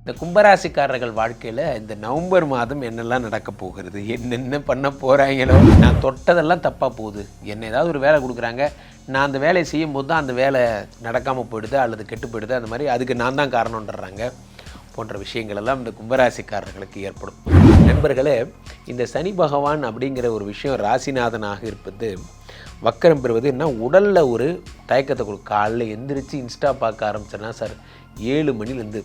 இந்த கும்பராசிக்காரர்கள் வாழ்க்கையில் இந்த நவம்பர் மாதம் என்னெல்லாம் நடக்க போகிறது, என்னென்ன பண்ண போகிறாங்களோ, நான் தொட்டதெல்லாம் தப்பாக போகுது, என்ன ஏதாவது ஒரு வேலை கொடுக்குறாங்க, நான் அந்த வேலையை செய்யும் போது தான் அந்த வேலை நடக்காமல் போயிடுது அல்லது கெட்டு போயிடுது, அந்த மாதிரி அதுக்கு நான் தான் காரணம்ன்றாங்க போன்ற விஷயங்கள் எல்லாம் இந்த கும்பராசிக்காரர்களுக்கு ஏற்படும். நண்பர்களே, இந்த சனி பகவான் அப்படிங்கிற ஒரு விஷயம் ராசிநாதனாக இருப்பது வக்கரம் பெறுவது என்ன, உடலில் ஒரு தயக்கத்தை கொடுக்கும். காலையில் எந்திரிச்சு இன்ஸ்டா பார்க்க ஆரம்பிச்சேன்னா சார் 7 மணிலேருந்து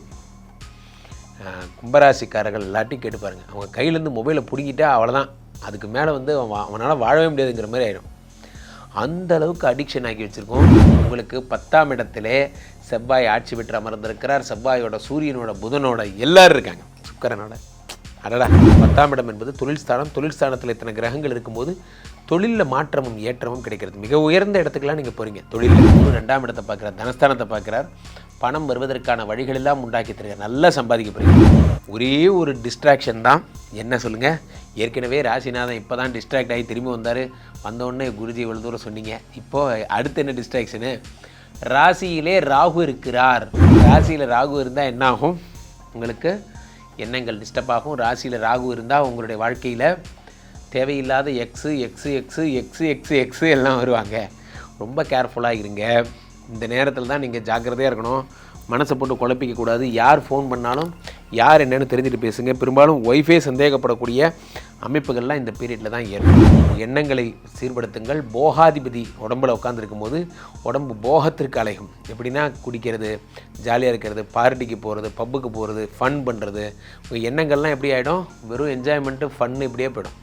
கும்பராசிக்காரர்கள் எல்லாத்தையும் கேட்டு பாருங்கள், அவங்க கையிலேருந்து மொபைலை பிடிங்கிட்டா அவ்வளோதான், அதுக்கு மேலே வந்து அவனால் வாழவே முடியாதுங்கிற மாதிரி ஆயிடும். அந்த அளவுக்கு அடிக்ஷன் ஆக்கி வச்சுருக்கோம். உங்களுக்கு 10ஆம் இடத்திலே செவ்வாய் ஆட்சி பெற்று அமர்ந்திருக்கிறார். செவ்வாயோட, சூரியனோட, புதனோட எல்லாரும் இருக்காங்க, சுக்கிரனோட. அடடா, 10ஆம் இடம் என்பது தொழில் ஸ்தானம். தொழில் ஸ்தானத்தில் இத்தனை கிரகங்கள் இருக்கும்போது தொழிலில் மாற்றமும் ஏற்றமும் கிடைக்கிறது. மிக உயர்ந்த இடத்துக்கெல்லாம் நீங்கள் போகிறீங்க. தொழிலில் 2ஆம் இடத்தை பார்க்குறார், தனஸ்தானத்தை பார்க்குறார். பணம் வருவதற்கான வழிகளெல்லாம் உண்டாக்கி தருகிறார். நல்லா சம்பாதிக்க போகிறீங்க. ஒரே ஒரு டிஸ்ட்ராக்ஷன் தான், என்ன சொல்லுங்கள், ஏற்கனவே ராசிநாதன் இப்போ தான் டிஸ்ட்ராக்ட் ஆகி திரும்பி வந்தார். வந்தோடனே குருஜி இவ்வளோ தூரம் சொன்னீங்க, இப்போது அடுத்து என்ன டிஸ்ட்ராக்ஷனு, ராசியிலே ராகு இருக்கிறார். ராசியில் ராகு இருந்தால் என்ன ஆகும், உங்களுக்கு எண்ணங்கள் டிஸ்டர்ப் ஆகும். ராசியில் ராகு இருந்தால் உங்களுடைய வாழ்க்கையில் தேவையில்லாத எக்ஸு எல்லாம் வருவாங்க. ரொம்ப கேர்ஃபுல்லாக இருங்க. இந்த நேரத்தில் தான் நீங்கள் ஜாக்கிரதையாக இருக்கணும். மனசை போட்டு குழப்பிக்கக்கூடாது. யார் ஃபோன் பண்ணாலும் யார் என்னென்னு தெரிஞ்சுட்டு பேசுங்க. பெரும்பாலும் ஒய்ஃபே சந்தேகப்படக்கூடிய அமைப்புகள்லாம் இந்த பீரியடில் தான் ஏற்படும். எண்ணங்களை சீர்படுத்துங்கள். போகாதிபதி உடம்பில் உட்காந்துருக்கும் போது உடம்பு போகத்திற்கு அலைகும். எப்படின்னா குடிக்கிறது, ஜாலியாக இருக்கிறது, பார்ட்டிக்கு போகிறது, பப்புக்கு போகிறது, ஃபன் பண்ணுறது, உங்கள் எண்ணங்கள்லாம் எப்படி ஆகிடும், வெறும் என்ஜாய்மெண்ட்டு ஃபன்னு இப்படியே போயிடும்.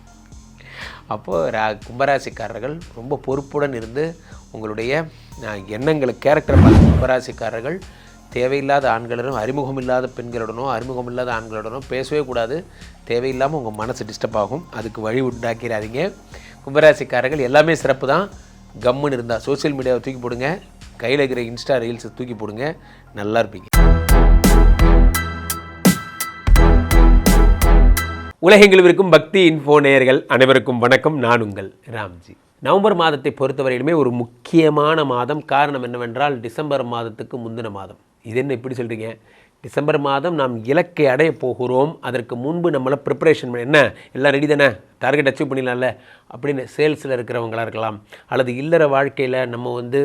அப்போது கும்பராசிக்காரர்கள் ரொம்ப பொறுப்புடன் இருந்து உங்களுடைய எண்ணங்களை கேரக்டரை பார்த்து கும்பராசிக்காரர்கள் தேவையில்லாத ஆண்களுடனும் அறிமுகம் இல்லாத பெண்களுடனோ அறிமுகம் இல்லாத ஆண்களுடனோ பேசவே கூடாது. தேவையில்லாமல் உங்கள் மனசு டிஸ்டர்ப் ஆகும். அதுக்கு வழி உண்டாக்கிறாதீங்க. கும்பராசிக்காரர்கள் எல்லாமே சிறப்பு தான். கம்முன்னு இருந்தால் சோசியல் மீடியாவை தூக்கி போடுங்க, கையில் இருக்கிற இன்ஸ்டா ரீல்ஸை தூக்கி போடுங்க, நல்லா இருப்பீங்க. உலகெங்கிலும் இருக்கும் பக்தி இன்ஃபோ நேயர்கள் அனைவருக்கும் வணக்கம். நான் உங்கள் ராம்ஜி. நவம்பர் மாதத்தை பொறுத்தவரையிலுமே ஒரு முக்கியமான மாதம். காரணம் என்னவென்றால் டிசம்பர் மாதத்துக்கு முந்தின மாதம். இது என்ன இப்படி சொல்கிறீங்க, டிசம்பர் மாதம் நாம் இலக்கை அடைய போகிறோம், அதற்கு முன்பு நம்மளை ப்ரிப்பரேஷன் பண்ண, என்ன எல்லாம் ரெடி தானே, டார்கெட் அச்சீவ் பண்ணிடலாம்ல அப்படின்னு சேல்ஸில் இருக்கிறவங்களாக இருக்கலாம், அல்லது இல்லற வாழ்க்கையில் நம்ம வந்து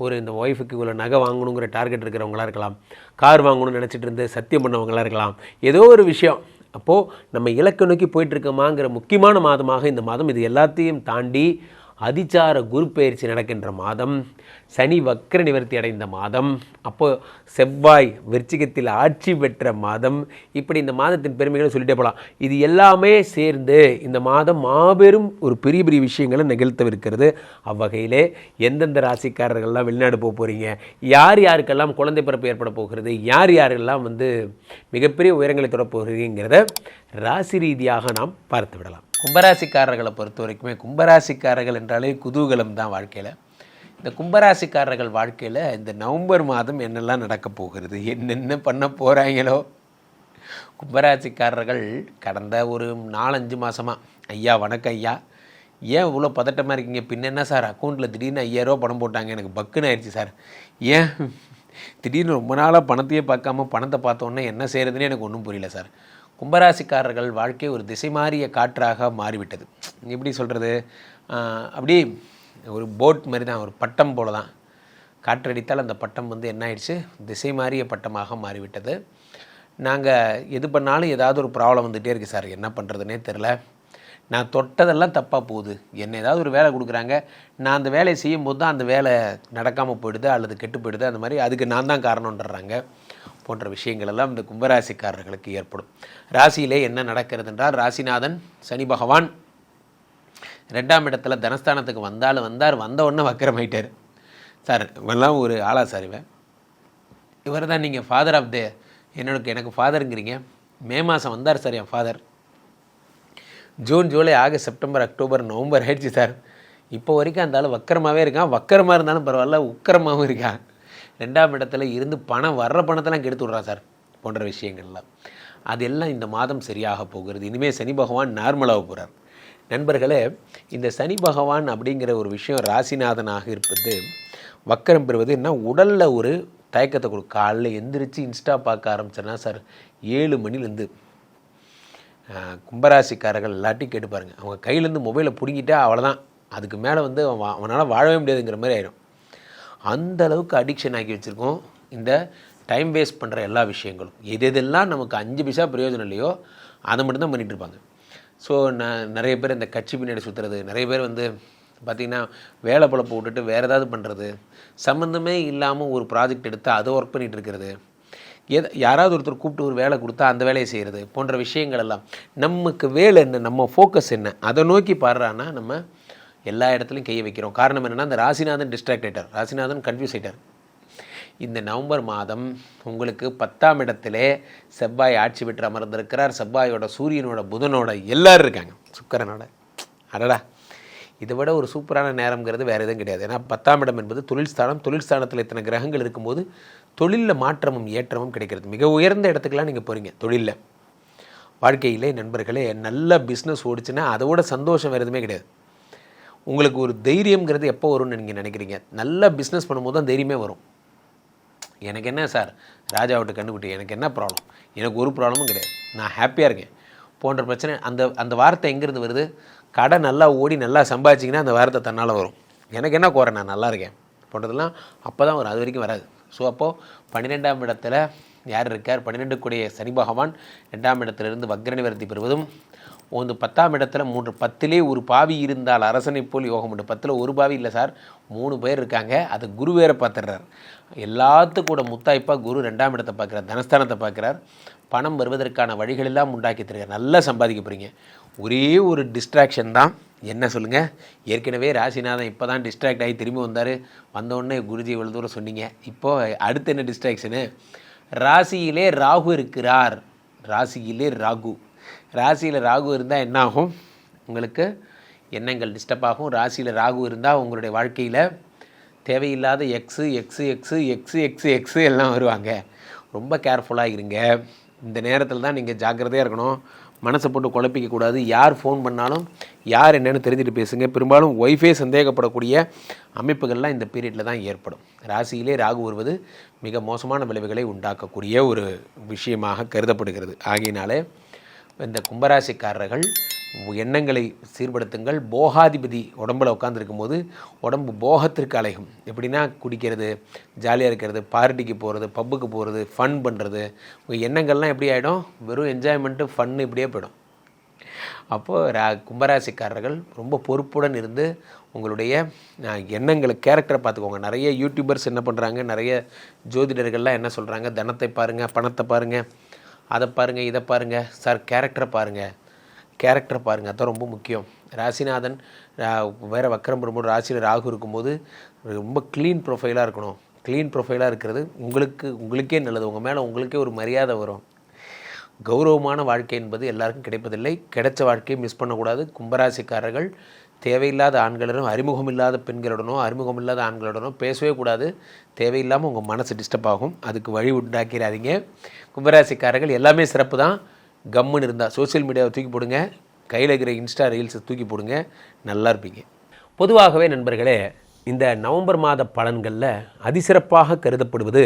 ஒரு இந்த ஒய்ஃபுக்கு இவ்வளோ நகை வாங்கணுங்கிற டார்கெட் இருக்கிறவங்களாக இருக்கலாம், கார் வாங்கணும்னு நினச்சிட்டு இருந்து சத்தியம் பண்ணவங்களாக இருக்கலாம், ஏதோ ஒரு விஷயம். அப்போது நம்ம இலக்கை நோக்கி போயிட்டுருக்கோமாங்கிற முக்கியமான மாதமாக இந்த மாதம். இது எல்லாத்தையும் தாண்டி அதிச்சார குரு பயிற்சி நடக்கின்ற மாதம், சனி வக்கர நிவர்த்தி அடைந்த மாதம், அப்போது செவ்வாய் விருச்சிகத்தில் ஆட்சி பெற்ற மாதம். இப்படி இந்த மாதத்தின் பெருமைகளை சொல்லிட்டே போகலாம். இது எல்லாமே சேர்ந்து இந்த மாதம் மாபெரும் ஒரு பெரிய பெரிய விஷயங்களை நிகழ்த்தவிருக்கிறது. அவ்வகையிலே எந்தெந்த ராசிக்காரர்கள்லாம் வெளிநாடு போக போகிறீங்க, யார் யாருக்கெல்லாம் குழந்தை பிறப்பு ஏற்பட போகிறது, யார் யாரெல்லாம் வந்து மிகப்பெரிய உயரங்களை தொட போகிறீங்கிறத ராசி ரீதியாக நாம் பார்த்து விடலாம். கும்பராசிக்காரர்களை பொறுத்த வரைக்குமே, கும்பராசிக்காரர்கள் என்றாலே குதூகலம் தான் வாழ்க்கையில். இந்த கும்பராசிக்காரர்கள் வாழ்க்கையில் இந்த நவம்பர் மாதம் என்னெல்லாம் நடக்க போகிறது, என்னென்ன பண்ண போகிறாங்களோ. கும்பராசிக்காரர்கள் கடந்த ஒரு 4-5 மாதமாக, ஐயா வணக்கம் ஐயா, ஏன் இவ்வளோ பதட்டமாக இருக்கீங்க, பின்ன என்ன சார் அக்கௌண்ட்டில் திடீர்னு 5000 ரூபா பணம் போட்டாங்க, எனக்கு பக்குன்னு ஆயிடுச்சு சார், ஏன் திடீர்னு ரொம்ப நாளாக பணத்தையே பார்க்காம பணத்தை பார்த்தோன்னே என்ன செய்கிறதுனே எனக்கு ஒன்றும் புரியல சார். கும்பராசிக்காரர்கள் வாழ்க்கை ஒரு திசை மாறிய காற்றாக மாறிவிட்டது. எப்படி சொல்கிறது, அப்படி ஒரு போட் மாதிரி தான், ஒரு பட்டம் போல தான். காற்றடித்தால் அந்த பட்டம் வந்து என்ன ஆயிடுச்சு, திசை மாறிய பட்டமாக மாறிவிட்டது. நாங்கள் எது பண்ணாலும் ஏதாவது ஒரு ப்ராப்ளம் வந்துகிட்டே இருக்குது சார், என்ன பண்ணுறதுனே தெரில, நான் தொட்டதெல்லாம் தப்பாக போகுது, என்ன ஏதாவது ஒரு வேலை கொடுக்குறாங்க, நான் அந்த வேலையை செய்யும் போது தான் அந்த வேலை நடக்காமல் போயிடுது அல்லது கெட்டு போயிடுது, அந்த மாதிரி அதுக்கு நான் தான் காரணம்ன்றாங்க போன்ற விஷயங்கள் எல்லாம் இந்த கும்பராசிக்காரர்களுக்கு ஏற்படும். ராசியிலே என்ன நடக்கிறது என்றால், ராசிநாதன் சனி பகவான் 2ஆம் இடத்துல தனஸ்தானத்துக்கு வந்தார், வந்த உடனே வக்கரமாயிட்டார். சார் இவெல்லாம் ஒரு ஆளா சார், இவர் தான் நீங்கள் ஃபாதர் ஆஃப் த எனக்கு ஃபாதருங்கிறீங்க. மே மாதம் வந்தார் சார் என் father, June July August September October November ஆயிடுச்சு சார், இப்போ வரைக்கும் அந்த ஆள் வக்கரமாகவே இருக்கான். வக்கரமாக இருந்தாலும் பரவாயில்ல, உக்கரமாகவும் இருக்கான். 2ஆம் இடத்துல இருந்து வர்ற பணத்தெல்லாம் கெடுத்து விட்றான் சார் போன்ற விஷயங்கள்லாம். அதெல்லாம் இந்த மாதம் சரியாக போகிறது. இனிமேல் சனி பகவான் நார்மலாக போகிறார். நண்பர்களே, இந்த சனி பகவான் அப்படிங்கிற ஒரு விஷயம் ராசிநாதனாக இருப்பது வக்கரம் பெறுவது என்ன, உடலில் ஒரு தயக்கத்தை காலைல எந்திரிச்சு இன்ஸ்டா பார்க்க ஆரம்பிச்சேன்னா சார் 7 மணிலேருந்து கும்பராசிக்காரர்கள் எல்லாத்தையும் கேட்டு பாருங்கள், அவங்க கையிலேருந்து மொபைலை பிடிங்கிட்டா அவ்வளோதான், அதுக்கு மேலே வந்து அவனால் வாழவே முடியாதுங்கிற மாதிரி ஆயிடும். அந்த அளவுக்கு அடிக்ஷன் ஆக்கி வச்சுருக்கோம் இந்த டைம் வேஸ்ட் பண்ணுற எல்லா விஷயங்களும். எதெல்லாம் நமக்கு 5 பைசா பிரயோஜனம் இல்லையோ அதை மட்டும்தான் பண்ணிகிட்டு இருப்பாங்க. ஸோ நிறைய பேர் இந்த கட்சி பின்னாடி சுற்றுறது, நிறைய பேர் வந்து பார்த்திங்கன்னா வேலை பழப்பை விட்டுட்டு வேறு ஏதாவது பண்ணுறது, சம்மந்தமே இல்லாமல் ஒரு ப்ராஜெக்ட் எடுத்து அதை ஒர்க் பண்ணிகிட்டு இருக்கிறது, யாராவது ஒருத்தர் கூப்பிட்டு ஒரு வேலை கொடுத்தா அந்த வேலையை செய்கிறது போன்ற விஷயங்கள் எல்லாம். நமக்கு வேலை என்ன, நம்ம ஃபோக்கஸ் என்ன, அதை நோக்கி பாடுறான்னா நம்ம எல்லா இடத்துலையும் கையை வைக்கிறோம். காரணம் என்னென்னா, அந்த ராசிநாதன் டிஸ்ட்ராக்ட் ஆகிட்டார், ராசிநாதன் கன்ஃபியூஸ் ஆகிட்டார். இந்த நவம்பர் மாதம் உங்களுக்கு 10ஆம் இடத்திலே செவ்வாய் ஆட்சி பெற்று அமர்ந்திருக்கிறார். செவ்வாயோட, சூரியனோட, புதனோட எல்லாரும் இருக்காங்க, சுக்கிரனோட. அடடா, இதை விட ஒரு சூப்பரான நேரம்ங்கிறது வேறு எதுவும் கிடையாது. ஏன்னா 10ஆம் இடம் என்பது தொழில் ஸ்தானம். தொழில் ஸ்தானத்தில் இத்தனை கிரகங்கள் இருக்கும்போது தொழிலில் மாற்றமும் ஏற்றமும் கிடைக்கிறது. மிக உயர்ந்த இடத்துக்கெல்லாம் நீங்கள் போகிறீங்க தொழிலில். வாழ்க்கையிலே நண்பர்களே, நல்ல பிஸ்னஸ் ஓடிச்சுன்னா அதோட சந்தோஷம் வேறு எதுவுமே கிடையாது. உங்களுக்கு ஒரு தைரியம்ங்கிறது எப்போ வரும்னு நீங்கள் நினைக்கிறீங்க? நல்ல பிஸ்னஸ் பண்ணும்போது தான் தைரியமே வரும். எனக்கு என்ன சார், ராஜாவிட்ட கண்டுபிடி, எனக்கு என்ன ப்ராப்ளம், எனக்கு ஒரு ப்ராப்ளமும் கிடையாது, நான் ஹாப்பியாக இருக்கேன் போன்ற பிரச்சனை. அந்த வார்த்தை எங்கேருந்து வருது? கடை நல்லா ஓடி நல்லா சம்பாதிச்சிங்கன்னா அந்த வார்த்தை தன்னால் வரும். எனக்கு என்ன குறை, நான் நல்லா இருக்கேன் போன்றதெல்லாம் அப்போ தான் வரும், அது வரைக்கும் வராது. ஸோ அப்போது 12ஆம் இடத்துல யார் இருக்கார்? 12 கூடிய சனி பகவான் 2ஆம் இடத்துலேருந்து வக்ர நிவர்த்தி பெறுவதும், 10ஆம் இடத்துல 10லே ஒரு பாவி இருந்தால் அரசனை போல் யோகம் உண்டு. 10ல் ஒரு பாவி இல்லை சார், 3 பேர் இருக்காங்க. அது குரு வேற பார்த்துடுறார். எல்லாத்துக்கும் கூட முத்தாய்ப்பாக குரு 2ஆம் இடத்தை பார்க்குறார், தனஸ்தானத்தை பார்க்குறார். பணம் வருவதற்கான வழிகளெல்லாம் உண்டாக்கி தருகிறார். நல்லா சம்பாதிக்க போகிறீங்க. ஒரே ஒரு டிஸ்ட்ராக்ஷன் தான், என்ன சொல்லுங்கள்? ஏற்கனவே ராசிநாதன் இப்போ தான் டிஸ்ட்ராக்ட் ஆகி திரும்பி வந்தார். வந்தோடனே குருஜி இவ்வளோ தூரம் சொன்னீங்க. இப்போது அடுத்து என்ன டிஸ்ட்ராக்ஷனு? ராசியிலே ராகு இருக்கிறார். ராசியிலே ராகு. ராசியில் ராகு இருந்தால் என்ன ஆகும்? உங்களுக்கு எண்ணங்கள் டிஸ்டர்ப் ஆகும். ராசியில் ராகு இருந்தால் உங்களுடைய வாழ்க்கையில் தேவையில்லாத எக்ஸு எல்லாம் வருவாங்க. ரொம்ப கேர்ஃபுல்லாக இருங்க. இந்த நேரத்தில் தான் நீங்கள் ஜாக்கிரதையாக இருக்கணும். மனசை போட்டு குழப்பிக்கக்கூடாது. யார் ஃபோன் பண்ணாலும் யார் என்னென்னு தெரிஞ்சுட்டு பேசுங்க. பெரும்பாலும் ஒய்ஃபே சந்தேகப்படக்கூடிய அமைப்புகள்லாம் இந்த பீரியடில் தான் ஏற்படும். ராசியிலே ராகு வருவது மிக மோசமான விளைவுகளை உண்டாக்கக்கூடிய ஒரு விஷயமாக கருதப்படுகிறது. ஆகையினாலே இந்த கும்பராசிக்காரர்கள் எண்ணங்களை சீர்படுத்துங்கள். போகாதிபதி உடம்பில் உட்காந்துருக்கும் போது உடம்பு போகத்திற்கு அலைகும். எப்படின்னா குடிக்கிறது, ஜாலியாக இருக்கிறது, பார்ட்டிக்கு போகிறது, பப்புக்கு போகிறது, ஃபன் பண்ணுறது, உங்கள் எண்ணங்கள்லாம் எப்படி ஆகிடும்? வெறும் என்ஜாய்மெண்ட்டு, ஃபன்னு இப்படியே போயிடும். அப்போது கும்பராசிக்காரர்கள் ரொம்ப பொறுப்புடன் இருந்து உங்களுடைய எண்ணங்களை, கேரக்டரை பார்த்துக்கோங்க. நிறைய யூடியூபர்ஸ் என்ன பண்ணுறாங்க, நிறைய ஜோதிடர்கள்லாம் என்ன சொல்கிறாங்க? தனத்தை பாருங்கள், பணத்தை பாருங்கள், அதை பாருங்கள், இதை பாருங்கள். சார், கேரக்டரை பாருங்கள், கேரக்டரை பாருங்கள், அதுதான் ரொம்ப முக்கியம். ராசிநாதன் வேறு வக்கரம் பெறும்போது ராசியில் ராகு இருக்கும்போது ரொம்ப க்ளீன் ப்ரொஃபைலாக இருக்கணும். க்ளீன் ப்ரொஃபைலாக இருக்கிறது உங்களுக்கே நல்லது. உங்கள் மேலே உங்களுக்கே ஒரு மரியாதை வரும். கௌரவமான வாழ்க்கை என்பது எல்லாருக்கும் கிடைப்பதில்லை. கிடைச்ச வாழ்க்கையை மிஸ் பண்ணக்கூடாது. கும்பராசிக்காரர்கள் தேவையில்லாத ஆண்களிடனோ, அறிமுகம் இல்லாத பெண்களுடனோ, அறிமுகம் இல்லாத ஆண்களுடனோ பேசவே கூடாது. தேவையில்லாமல் உங்கள் மனசு டிஸ்டர்ப் ஆகும். அதுக்கு வழி உண்டாக்கிறாதீங்க. கும்பராசிக்காரர்கள் எல்லாமே சிறப்பு தான். கம்முன்னு இருந்தால் சோசியல் மீடியாவை தூக்கி போடுங்க, கையில் இருக்கிற இன்ஸ்டா ரீல்ஸை தூக்கி போடுங்க, நல்லா இருப்பீங்க. பொதுவாகவே நண்பர்களே, இந்த நவம்பர் மாத பலன்களில் அதிசிறப்பாக கருதப்படுவது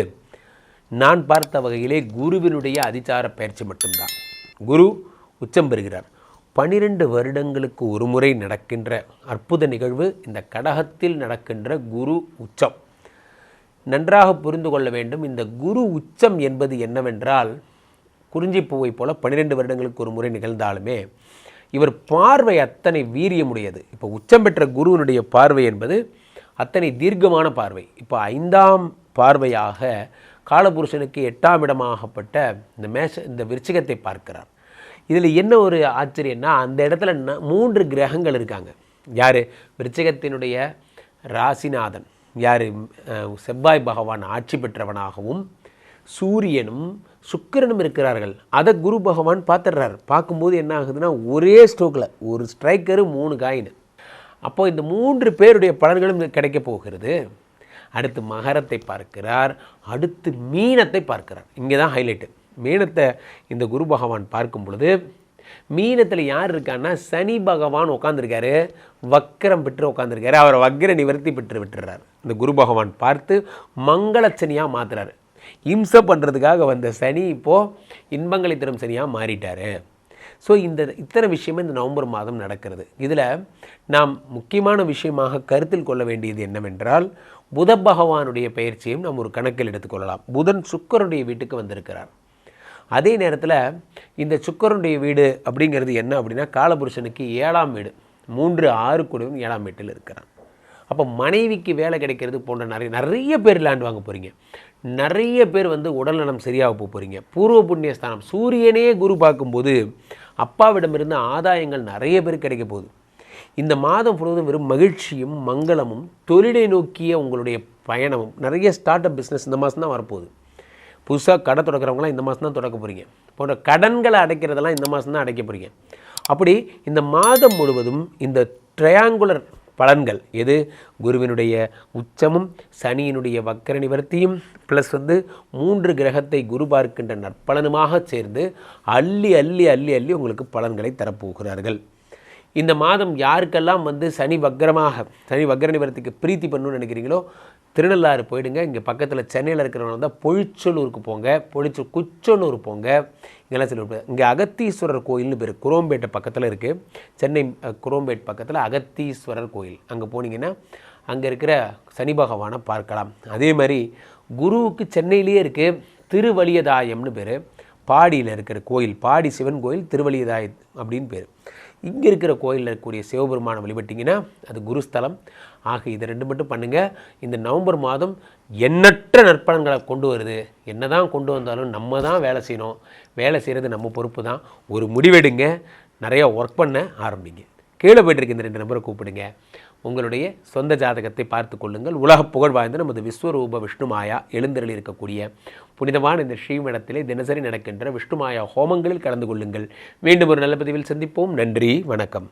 நான் பார்த்த வகையிலே குருவினுடைய அதிசார பயிற்சி மட்டும்தான். குரு உச்சம் பெறுகிறார். 12 வருடங்களுக்கு ஒரு முறை நடக்கின்ற அற்புத நிகழ்வு இந்த கடகத்தில் நடக்கின்ற குரு உச்சம். நன்றாக புரிந்து கொள்ள வேண்டும். இந்த குரு உச்சம் என்பது என்னவென்றால், குறிஞ்சிப்பூவை போல 12 வருடங்களுக்கு ஒரு முறை நிகழ்ந்தாலுமே இவர் பார்வை அத்தனை வீரியமுடையது. இப்போ உச்சம் பெற்ற குருவினுடைய பார்வை என்பது அத்தனை தீர்க்கமான பார்வை. இப்போ 5ஆம் பார்வையாக காலபுருஷனுக்கு 8ஆம் இடமாகப்பட்ட இந்த விருச்சிகத்தை பார்க்கிறார். இதில் என்ன ஒரு ஆச்சரியன்னா, அந்த இடத்துல 3 கிரகங்கள் இருக்காங்க. யார்? விருச்சிகத்தினுடைய ராசிநாதன் யார்? செவ்வாய் பகவான் ஆட்சி பெற்றவனாகவும் சூரியனும் சுக்கிரனும் இருக்கிறார்கள். அதை குரு பகவான் பார்த்துடுறார். பார்க்கும்போது என்ன ஆகுதுன்னா, ஒரே ஸ்ட்ரோக்கில் ஒரு ஸ்ட்ரைக்கரு 3 காயின். அப்போது இந்த 3 பேருடைய பலன்களும் கிடைக்க போகிறது. அடுத்து மகரத்தை பார்க்கிறார், அடுத்து மீனத்தை பார்க்கிறார். இங்கே தான் ஹைலைட்டு. மீனத்தை இந்த குரு பகவான் பார்க்கும் பொழுது மீனத்தில் யார் இருக்கான்னா சனி பகவான் உட்காந்துருக்காரு, வக்கரம் பெற்று உட்காந்துருக்காரு. அவரை வக்கர நிவர்த்தி பெற்று விட்டுறாரு. இந்த குரு பகவான் பார்த்து மங்களச்சனியாக மாற்றுறாரு. இம்சை பண்ணுறதுக்காக வந்த சனி இப்போது இன்பங்களை தரும் சனியாக மாறிட்டார். ஸோ இத்தனை விஷயமே இந்த நவம்பர் மாதம் நடக்கிறது. இதில் நாம் முக்கியமான விஷயமாக கருத்தில் கொள்ள வேண்டியது என்னவென்றால், புத பகவானுடைய பயிற்சியும் நாம் ஒரு கணக்கில் எடுத்துக்கொள்ளலாம். புதன் சுக்கிரனுடைய வீட்டுக்கு வந்திருக்கிறார். அதே நேரத்தில் இந்த சுக்கிரனுடைய வீடு அப்படிங்கிறது என்ன அப்படின்னா, காலபுருஷனுக்கு 7ஆம் வீடு, 3, 6 கூடவும் 7ஆம் வீட்டில் இருக்கிறான். அப்போ மனைவிக்கு வேலை கிடைக்கிறது போன்ற நிறைய பேர் லேண்ட் வாங்க போகிறீங்க. நிறைய பேர் உடல்நலம் சரியாக போகிறீங்க. பூர்வ புண்ணியஸ்தானம் சூரியனே குரு பார்க்கும்போது அப்பாவிடமிருந்து ஆதாயங்கள் நிறைய பேர் கிடைக்க போகுது. இந்த மாதம் முழுவதும் வெறும் மகிழ்ச்சியும் மங்களமும் தொழிலை நோக்கிய உங்களுடைய பயணமும். நிறைய ஸ்டார்ட் அப் பிஸ்னஸ் இந்த மாதம் தான் வரப்போகுது. புதுசாக கடை தொடக்கிறவங்களாம் இந்த மாதம் தான் தொடக்க போகிறீங்க. போன்ற கடன்களை அடைக்கிறதெல்லாம் இந்த மாதம் தான் அடைக்க போகிறீங்க. அப்படி இந்த மாதம் முழுவதும் இந்த ட்ரையாங்குலர் பலன்கள் எது, குருவினுடைய உச்சமும் சனியினுடைய வக்கர நிவர்த்தியும் ப்ளஸ் 3 கிரகத்தை குரு பார்க்கின்ற நற்பலனுமாக சேர்ந்து அள்ளி அள்ளி அள்ளி அள்ளி உங்களுக்கு பலன்களை தரப்போகிறார்கள். இந்த மாதம் யாருக்கெல்லாம் சனி வக்கர நிவர்த்திக்கு பிரீத்தி பண்ணணும்னு நினைக்கிறீங்களோ திருநள்ளாறு போயிடுங்க. இங்கே பக்கத்தில் சென்னையில் இருக்கிறவங்க தான் பொழிச்சலூருக்கு போங்க, குச்சனூர் போங்க. இங்கெல்லாம் சொல்லி இங்கே அகத்தீஸ்வரர் கோயில்னு பேர், குரோம்பேட்டை பக்கத்தில் இருக்குது. சென்னை குரோம்பேட் பக்கத்தில் அகத்தீஸ்வரர் கோயில். அங்கே போனீங்கன்னா அங்கே இருக்கிற சனி பகவானை பார்க்கலாம். அதே மாதிரி குருவுக்கு சென்னையிலேயே இருக்குது திருவலியதாயம்னு பேர். பாடியில் இருக்கிற கோயில், பாடி சிவன் கோயில், திருவலியதாயம் அப்படின்னு பேர். இங்கே இருக்கிற கோயிலில் இருக்கக்கூடிய சிவபெருமானை வழிபட்டிங்கன்னா அது குருஸ்தலம். ஆக இதை 2 மட்டும் பண்ணுங்கள். இந்த நவம்பர் மாதம் எண்ணற்ற நற்பலன்களை கொண்டு வருது. என்ன தான் கொண்டு வந்தாலும் நம்ம தான் வேலை செய்யணும். வேலை செய்கிறது நம்ம பொறுப்பு தான். ஒரு முடிவெடுங்க, நிறையா ஒர்க் பண்ண ஆரம்பிங்க. கீழே போய்ட்டுருக்கு இந்த 2 நம்பரை கூப்பிடுங்க. உங்களுடைய சொந்த ஜாதகத்தை பார்த்து கொள்ளுங்கள். உலக புகழ் வாய்ந்த நமது விஸ்வரூப விஷ்ணுமாயா எழுந்தருளி இருக்கக்கூடிய புனிதமான இந்த ஸ்ரீமடத்திலே தினசரி நடக்கின்ற விஷ்ணுமாயா ஹோமங்களில் கலந்து கொள்ளுங்கள். மீண்டும் ஒரு நல்ல பதிவில் சந்திப்போம். நன்றி, வணக்கம்.